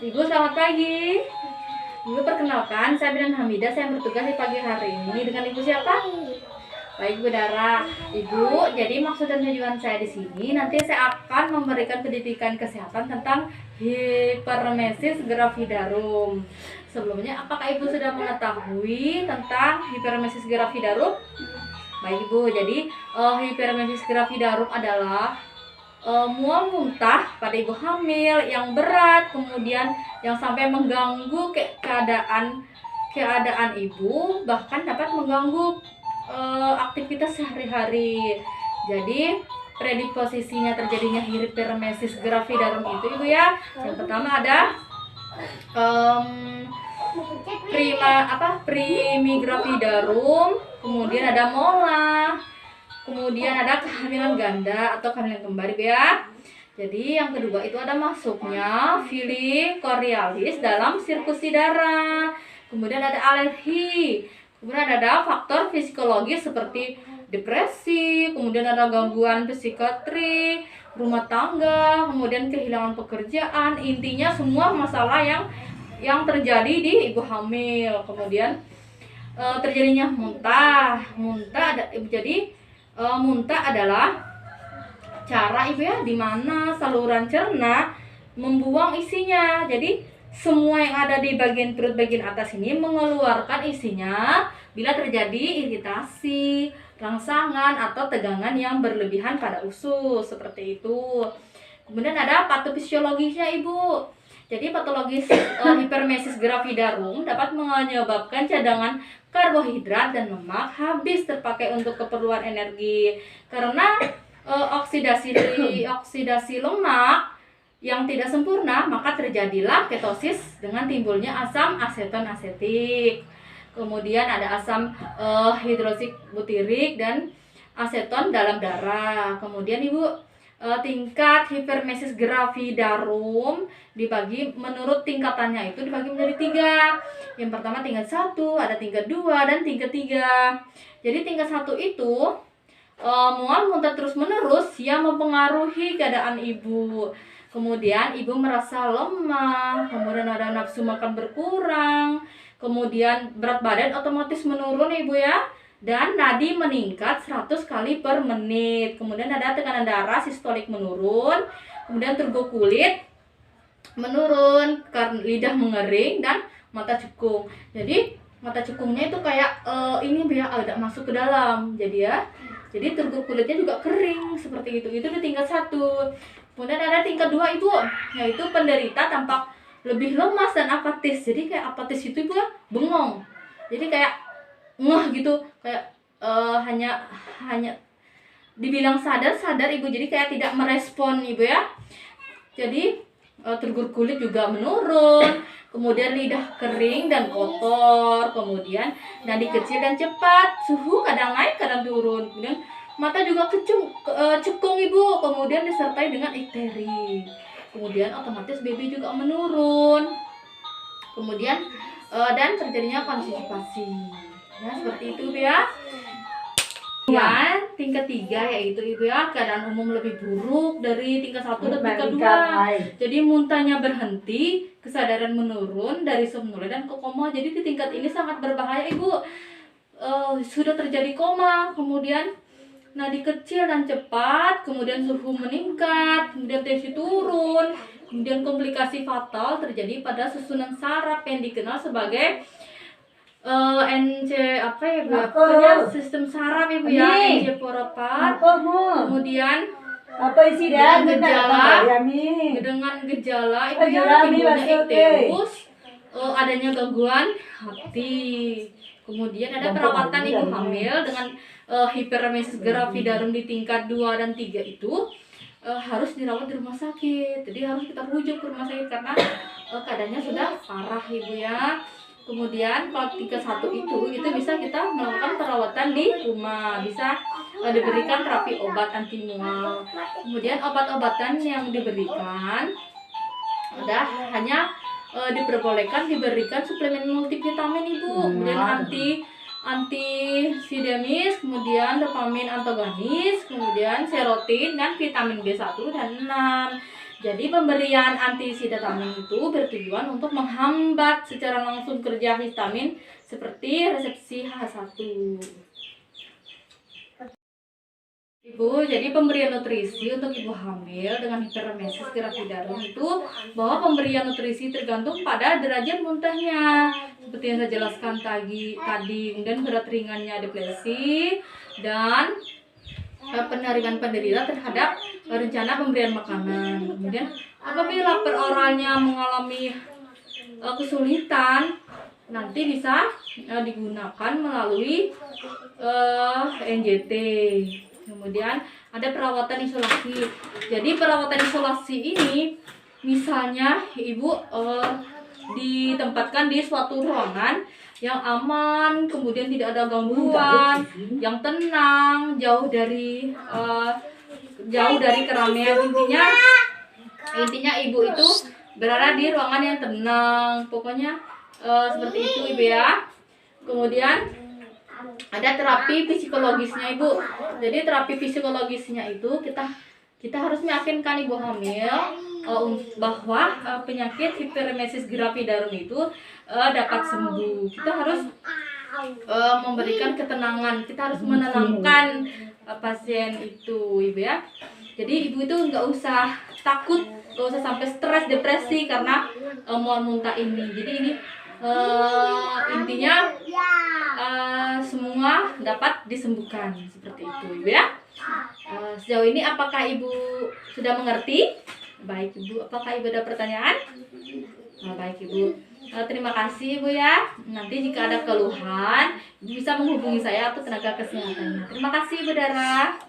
Ibu selamat pagi. Ibu perkenalkan, saya Bidan Hamidah, saya bertugas di pagi hari ini dengan Ibu siapa? Baik Bu Dara. Ibu, jadi maksud dan tujuan saya di sini nanti saya akan memberikan pendidikan kesehatan tentang hiperemesis gravidarum. Sebelumnya, apakah Ibu sudah mengetahui tentang hiperemesis gravidarum? Baik Ibu, jadi hiperemesis gravidarum adalah mual muntah pada ibu hamil yang berat, kemudian yang sampai mengganggu keadaan ibu, bahkan dapat mengganggu aktivitas sehari-hari. Jadi predisposisinya terjadinya hiperemesis gravidarum itu ibu ya, yang pertama ada primigravidarum, kemudian ada mola, kemudian ada kehamilan ganda atau kehamilan kembar ya. Jadi yang kedua itu ada masuknya Fili choriolis dalam sirkulasi darah. Kemudian ada alergi. Kemudian ada faktor psikologis seperti depresi, kemudian ada gangguan psikiatri, rumah tangga, kemudian kehilangan pekerjaan. Intinya semua masalah yang terjadi di ibu hamil. Kemudian terjadinya muntah ada jadi muntah adalah cara ibu ya dimana saluran cerna membuang isinya. Jadi semua yang ada di bagian perut bagian atas ini mengeluarkan isinya bila terjadi iritasi, rangsangan atau tegangan yang berlebihan pada usus seperti itu. Kemudian ada patofisiologisnya ibu. Jadi patologis hiperemesis gravidarum dapat menyebabkan cadangan karbohidrat dan lemak habis terpakai untuk keperluan energi karena oksidasi lemak yang tidak sempurna, maka terjadilah ketosis dengan timbulnya asam aseton asetik. Kemudian ada asam hidroksi butirik dan aseton dalam darah. Kemudian ibu tingkat hiperemesis gravidarum dibagi menurut tingkatannya itu dibagi menjadi 3. Yang pertama tingkat 1, ada tingkat 2 dan tingkat 3. Jadi tingkat 1 itu mual muntah terus menerus yang mempengaruhi keadaan ibu. Kemudian ibu merasa lemah, kemudian ada nafsu makan berkurang, kemudian berat badan otomatis menurun ibu ya. Dan nadi meningkat 100 kali per menit. Kemudian ada tekanan darah sistolik menurun. Kemudian turgo kulit menurun, karena lidah mengering dan mata cekung. Jadi mata cekungnya itu kayak ini biar agak masuk ke dalam. Jadi turgo kulitnya juga kering seperti itu. Itu di tingkat 1. Kemudian ada tingkat 2 ibu, yaitu penderita tampak lebih lemas dan apatis. Jadi kayak apatis itu ibu ya bengong. Jadi kayak ngeh gitu, kayak hanya dibilang sadar ibu, jadi kayak tidak merespon ibu ya. Jadi turgor kulit juga menurun, kemudian lidah kering dan kotor, kemudian nadi kecil dan cepat, suhu kadang naik kadang turun, kemudian mata juga cekung ibu, kemudian disertai dengan ikteri, kemudian otomatis baby juga menurun, kemudian dan terjadinya konstipasi. Ya, seperti itu ya. Ya, tingkat 3 yaitu ibu ya, keadaan umum lebih buruk dari tingkat 1 dan tingkat 2. Jadi muntahnya berhenti, kesadaran menurun dari somnolen dan ke koma. Jadi di tingkat ini sangat berbahaya ibu. Sudah terjadi koma, kemudian nadi kecil dan cepat, kemudian suhu meningkat, kemudian tensi turun, kemudian komplikasi fatal terjadi pada susunan saraf yang dikenal sebagai pokoknya sistem saraf ibu ya, encephalopathy. Kemudian dengan gejala ibu ya, timbulnya ikterus, adanya gangguan hati. Kemudian ada perawatan ibu hamil dengan hiperemesis gravidarum di tingkat 2 dan 3 itu harus dirawat di rumah sakit. Jadi harus kita rujuk ke rumah sakit karena keadaannya sudah parah ibu ya. Kemudian kalau tingkat 1 itu bisa kita melakukan perawatan di rumah, bisa diberikan terapi obat anti mual. Kemudian obat-obatan yang diberikan hanya diperbolehkan diberikan suplemen multivitamin ibu, kemudian antihistamis, kemudian dopamin antagonis, kemudian serotin dan vitamin B1 dan 6. Jadi pemberian antihistamine itu bertujuan untuk menghambat secara langsung kerja histamin seperti resepsi H1. Ibu, jadi pemberian nutrisi untuk ibu hamil dengan hiperemesis gravidarum itu bahwa pemberian nutrisi tergantung pada derajat muntahnya. Seperti yang saya jelaskan tadi, kemudian berat ringannya depresi dan penerimaan penderita terhadap rencana pemberian makanan. Kemudian apabila peroralnya mengalami kesulitan, nanti bisa digunakan melalui NJT. Kemudian ada perawatan isolasi. Jadi perawatan isolasi ini misalnya ibu ditempatkan di suatu ruangan yang aman, kemudian tidak ada gangguan, yang tenang, jauh dari keramaian. Intinya ibu itu berada di ruangan yang tenang. Pokoknya seperti itu ibu ya. Kemudian ada terapi psikologisnya ibu. Jadi terapi psikologisnya itu kita harus meyakinkan ibu hamil bahwa penyakit hiperemesis gravidarum itu dapat sembuh. Kita harus memberikan ketenangan, kita harus menenangkan pasien itu ibu ya. Jadi ibu itu nggak usah takut, nggak usah sampai stres, depresi karena mual muntah ini. Jadi ini intinya semua dapat disembuhkan seperti itu ibu ya. Sejauh ini apakah ibu sudah mengerti? Baik ibu, apakah ibu ada pertanyaan? Baik ibu, terima kasih ibu ya. Nanti jika ada keluhan ibu bisa menghubungi saya atau tenaga kesehatannya. Terima kasih ibu Dara.